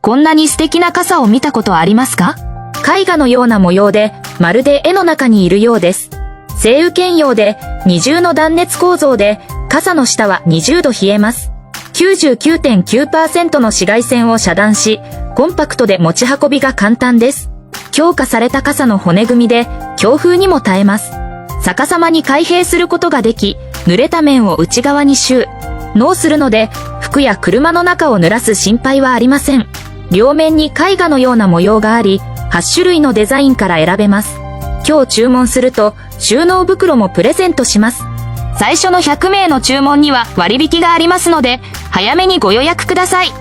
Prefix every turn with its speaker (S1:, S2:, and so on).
S1: こんなに素敵な傘を見たことありますか？絵画のような模様で、まるで絵の中にいるようです。晴雨兼用で、二重の断熱構造で、傘の下は20度冷えます。99.9% の紫外線を遮断し、コンパクトで持ち運びが簡単です。強化された傘の骨組みで、強風にも耐えます。逆さまに開閉することができ、濡れた面を内側に収納するので、服や車の中を濡らす心配はありません。両面に絵画のような模様があり、8種類のデザインから選べます。今日注文すると、収納袋もプレゼントします。最初の100名の注文には割引がありますので、早めにご予約ください。